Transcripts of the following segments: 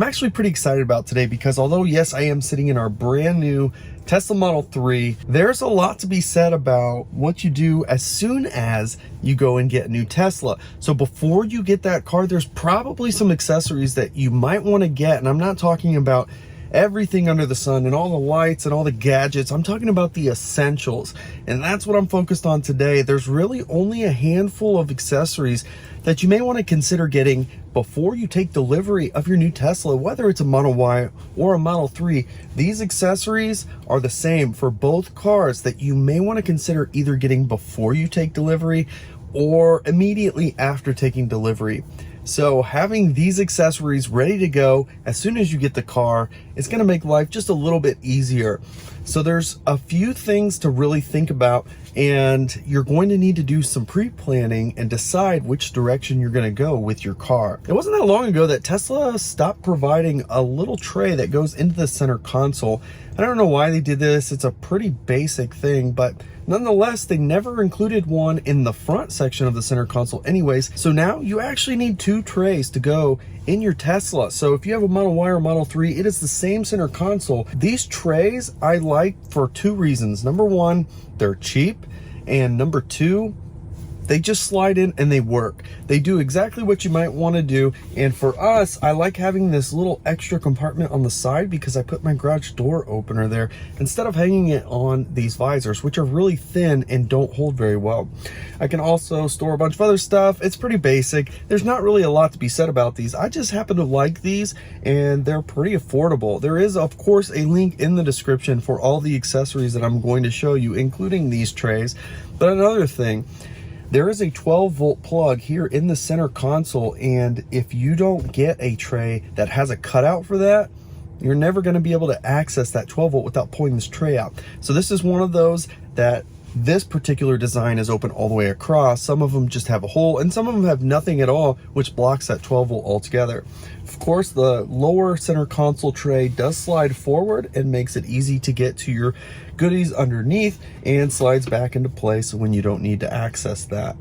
I'm actually pretty excited about today because although yes, I am sitting in our brand new Tesla Model 3, there's a lot to be said about what you do as soon as you go and get a new Tesla. So before you get that car, there's probably some accessories that you might want to get. And I'm not talking about everything under the sun and all the lights and all the gadgets. I'm talking about the essentials. And that's what I'm focused on today. There's really only a handful of accessories that you may want to consider getting before you take delivery of your new Tesla, whether it's a Model Y or a Model 3. These accessories are the same for both cars that you may want to consider either getting before you take delivery or immediately after taking delivery. So having these accessories ready to go as soon as you get the car is going to make life just a little bit easier. So there's a few things to really think about, and you're going to need to do some pre-planning and decide which direction you're going to go with your car. It wasn't that long ago that Tesla stopped providing a little tray that goes into the center console. I don't know why they did this. It's a pretty basic thing, but nonetheless, they never included one in the front section of the center console anyways. So now you actually need two trays to go in your Tesla. So if you have a Model Y or Model 3, it is the same center console. These trays I like for two reasons. Number one, they're cheap. And number two, they just slide in and they work. They do exactly what you might want to do. And for us, I like having this little extra compartment on the side because I put my garage door opener there instead of hanging it on these visors, which are really thin and don't hold very well. I can also store a bunch of other stuff. It's pretty basic. There's not really a lot to be said about these. I just happen to like these and they're pretty affordable. There is, of course, a link in the description for all the accessories that I'm going to show you, including these trays. But another thing, there is a 12-volt plug here in the center console, and if you don't get a tray that has a cutout for that, you're never going to be able to access that 12-volt without pulling this tray out. So this is one of those that this particular design is open all the way across. Some of them just have a hole, and some of them have nothing at all, which blocks that 12-volt altogether. Of course, the lower center console tray does slide forward and makes it easy to get to your goodies underneath and slides back into place when you don't need to access that.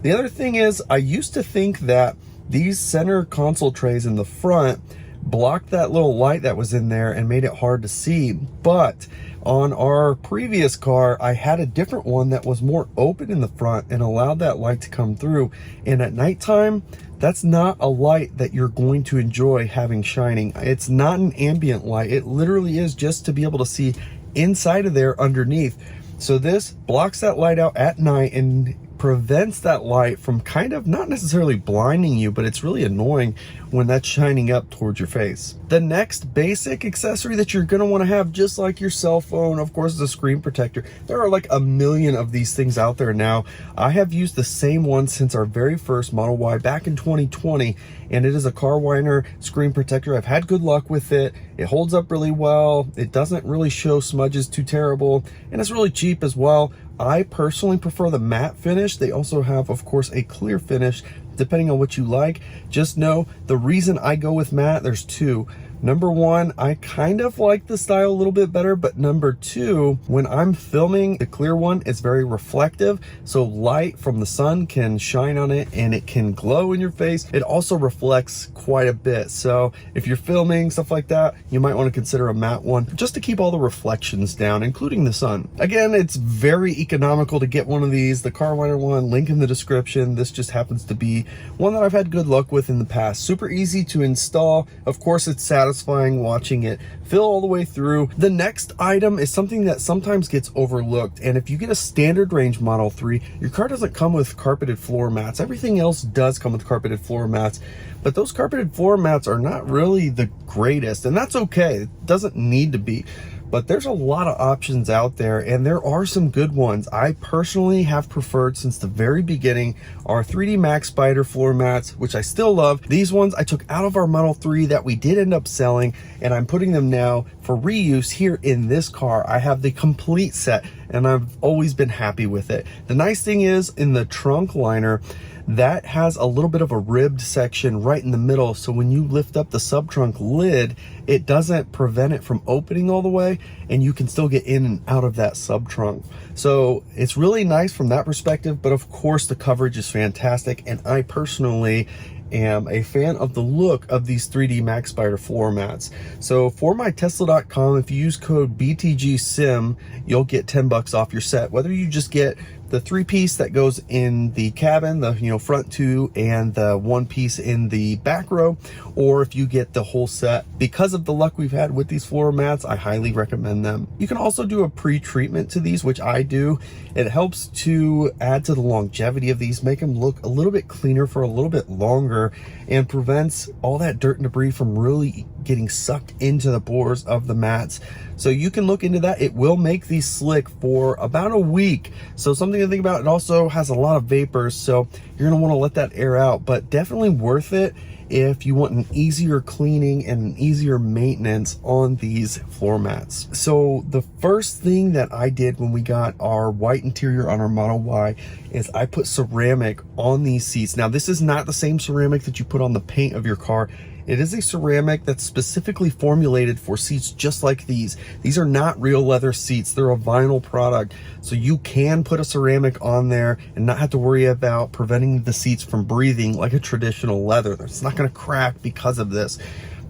The other thing is, I used to think that these center console trays in the front blocked that little light that was in there and made it hard to see. But on our previous car, I had a different one that was more open in the front and allowed that light to come through. And at nighttime, that's not a light that you're going to enjoy having shining. It's not an ambient light. It literally is just to be able to see inside of there underneath. So this blocks that light out at night and prevents that light from kind of not necessarily blinding you, but it's really annoying when that's shining up towards your face. The next basic accessory that you're going to want to have, just like your cell phone, of course, is a screen protector. There are like a million of these things out there now. I have used the same one since our very first Model Y back in 2020, and it is a Carwiner screen protector. I've had good luck with it. It holds up really well. It doesn't really show smudges too terrible, and it's really cheap as well. I personally prefer the matte finish. They also have, of course, a clear finish, depending on what you like. Just know the reason I go with matte, there's two. Number one, I kind of like the style a little bit better, but number two, when I'm filming, the clear one is very reflective, so light from the sun can shine on it and it can glow in your face. It also reflects quite a bit, so if you're filming, stuff like that, you might want to consider a matte one just to keep all the reflections down, including the sun. Again, it's very economical to get one of these. The Carwiner one, link in the description. This just happens to be one that I've had good luck with in the past. Super easy to install. Of course, it's satisfying watching it fill all the way through. The next item is something that sometimes gets overlooked, and if you get a standard range Model 3, your car doesn't come with carpeted floor mats. Everything else does come with carpeted floor mats, but those carpeted floor mats are not really the greatest, and that's okay. It doesn't need to be. But there's a lot of options out there, and there are some good ones. I personally have preferred since the very beginning our 3D Max Spider floor mats, which I still love. These ones I took out of our Model 3 that we did end up selling, and I'm putting them now for reuse here in this car. I have the complete set, and I've always been happy with it. The nice thing is, in the trunk liner, that has a little bit of a ribbed section right in the middle, so when you lift up the sub-trunk lid, it doesn't prevent it from opening all the way, and you can still get in and out of that sub-trunk. So it's really nice from that perspective, but of course the coverage is fantastic, and I personally am a fan of the look of these 3D Max Spider floor mats. So for my Tesla.com, if you use code BTGSIM, you'll get 10 bucks off your set. Whether you just get the 3-piece that goes in the cabin, the front 2, and the 1 piece in the back row, or if you get the whole set. Because of the luck we've had with these floor mats, I highly recommend them. You can also do a pre-treatment to these, which I do. It helps to add to the longevity of these, make them look a little bit cleaner for a little bit longer, and prevents all that dirt and debris from really getting sucked into the pores of the mats. So you can look into that. It will make these slick for about a week. So something to think about. It also has a lot of vapors, so you're gonna wanna let that air out, but definitely worth it if you want an easier cleaning and an easier maintenance on these floor mats. So the first thing that I did when we got our white interior on our Model Y is I put ceramic on these seats. Now this is not the same ceramic that you put on the paint of your car. It is a ceramic that's specifically formulated for seats just like these. These are not real leather seats. They're a vinyl product. So you can put a ceramic on there and not have to worry about preventing the seats from breathing like a traditional leather. It's not going to crack because of this.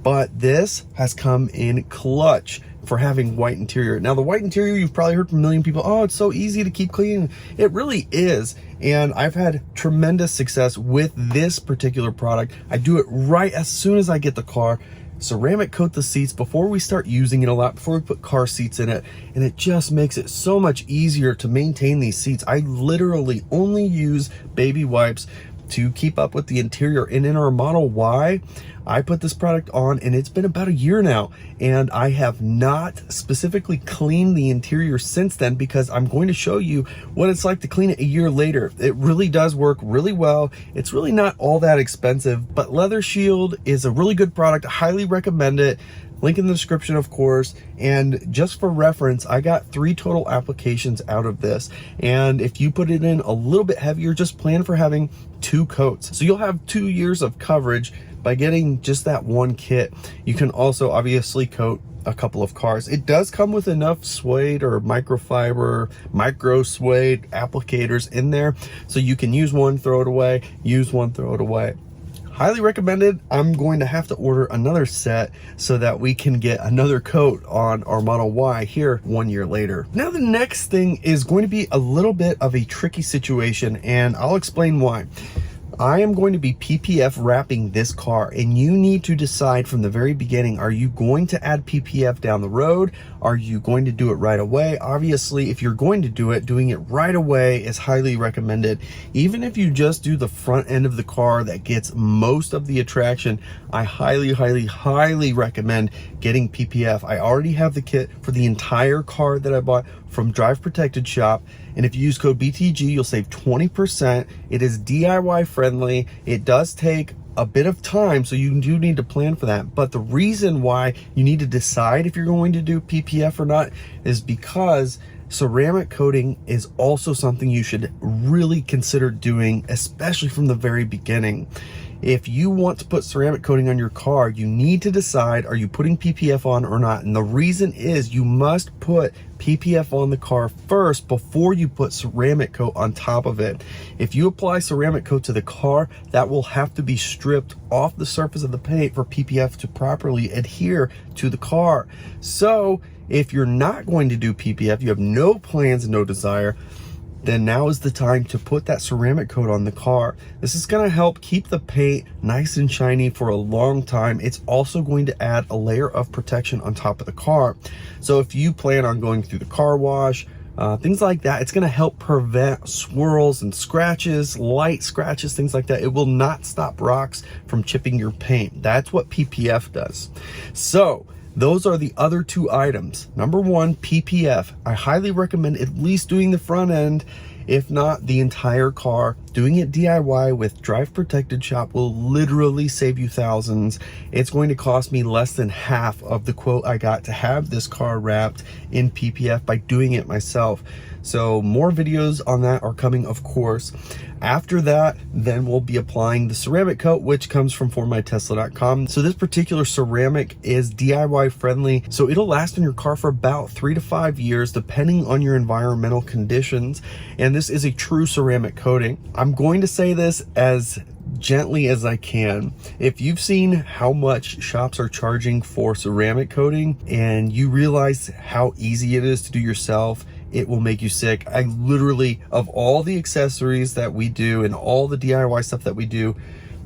But this has come in clutch for having white interior. Now the white interior, you've probably heard from a million people, oh, it's so easy to keep clean. It really is. And I've had tremendous success with this particular product. I do it right as soon as I get the car, ceramic coat the seats before we start using it a lot, before we put car seats in it. And it just makes it so much easier to maintain these seats. I literally only use baby wipes to keep up with the interior. And in our Model Y, I put this product on and it's been about a year now, and I have not specifically cleaned the interior since then, because I'm going to show you what it's like to clean it a year later. It really does work really well. It's really not all that expensive, but Leather Shield is a really good product. I highly recommend it. Link in the description, of course. And just for reference, I got 3 total applications out of this. And if you put it in a little bit heavier, just plan for having 2 coats. So you'll have 2 years of coverage by getting just that 1 kit. You can also obviously coat a couple of cars. It does come with enough suede or microfiber, micro suede applicators in there, so you can use one, throw it away, use one, throw it away. Highly recommended. I'm going to have to order another set so that we can get another coat on our Model Y here 1 year later. Now the next thing is going to be a little bit of a tricky situation, and I'll explain why. I am going to be PPF wrapping this car, and you need to decide from the very beginning, are you going to add PPF down the road? Are you going to do it right away? Obviously, if you're going to do it, doing it right away is highly recommended. Even if you just do the front end of the car that gets most of the attraction, I highly, highly, highly recommend getting PPF. I already have the kit for the entire car that I bought from Drive Protected Shop, and if you use code BTG, you'll save 20%. It is DIY friendly. It does take a bit of time, so you do need to plan for that. But the reason why you need to decide if you're going to do PPF or not is because ceramic coating is also something you should really consider doing, especially from the very beginning. If you want to put ceramic coating on your car, you need to decide, are you putting PPF on or not? And the reason is you must put PPF on the car first before you put ceramic coat on top of it. If you apply ceramic coat to the car, that will have to be stripped off the surface of the paint for PPF to properly adhere to the car. So if you're not going to do PPF, you have no plans, no desire, then now is the time to put that ceramic coat on the car. This is going to help keep the paint nice and shiny for a long time. It's also going to add a layer of protection on top of the car. So if you plan on going through the car wash, things like that, it's going to help prevent swirls and scratches, light scratches, things like that. It will not stop rocks from chipping your paint. That's what PPF does. So those are the other 2 items. Number 1, PPF. I highly recommend at least doing the front end, if not the entire car. Doing it DIY with Drive Protected Shop will literally save you thousands. It's going to cost me less than half of the quote I got to have this car wrapped in PPF by doing it myself. So more videos on that are coming, of course. After that, then we'll be applying the ceramic coat, which comes from formytesla.com. So this particular ceramic is DIY friendly, so it'll last in your car for about 3 to 5 years, depending on your environmental conditions. And this is a true ceramic coating. I'm going to say this as gently as I can. If you've seen how much shops are charging for ceramic coating and you realize how easy it is to do yourself, it will make you sick. I literally, of all the accessories that we do and all the DIY stuff that we do,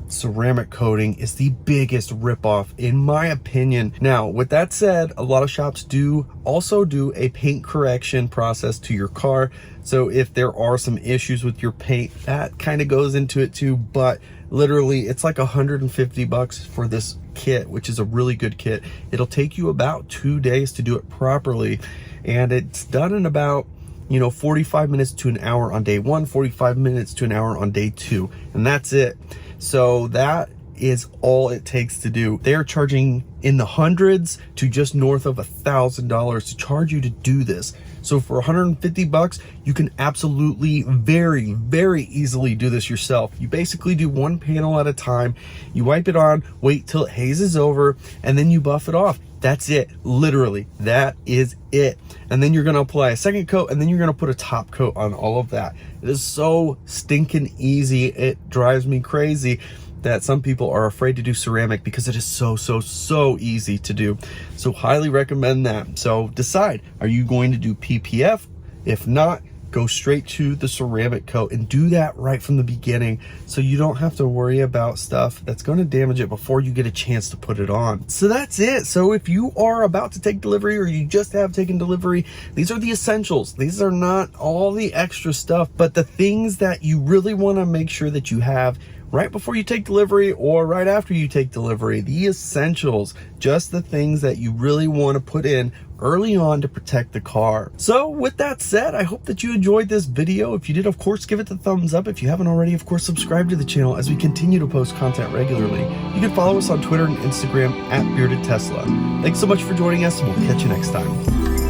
ceramic coating is the biggest ripoff in my opinion. Now, with that said, a lot of shops do also do a paint correction process to your car. So if there are some issues with your paint, that kind of goes into it too. But literally, it's like $150 for this kit, which is a really good kit. It'll take you about 2 days to do it properly. And it's done in about 45 minutes to an hour on day 1, 45 minutes to an hour on day 2. And that's it. So that is all it takes to do. They're charging in the hundreds to just north of $1,000 to charge you to do this. So for $150, you can absolutely very, very easily do this yourself. You basically do one panel at a time. You wipe it on, wait till it hazes over, and then you buff it off. That's it. Literally, that is it. And then you're gonna apply a second coat, and then you're gonna put a top coat on all of that. It is so stinking easy. It drives me crazy that some people are afraid to do ceramic because it is so easy to do. So highly recommend that. So decide, are you going to do PPF? If not, go straight to the ceramic coat and do that right from the beginning so you don't have to worry about stuff that's going to damage it before you get a chance to put it on. So that's it. So if you are about to take delivery or you just have taken delivery, these are the essentials. These are not all the extra stuff, but the things that you really want to make sure that you have right before you take delivery or right after you take delivery. The essentials, just the things that you really want to put in early on to protect the car. So with that said, I hope that you enjoyed this video. If you did, of course, give it the thumbs up. If you haven't already, of course, subscribe to the channel as we continue to post content regularly. You can follow us on Twitter and Instagram at Bearded Tesla. Thanks so much for joining us, and we'll catch you next time.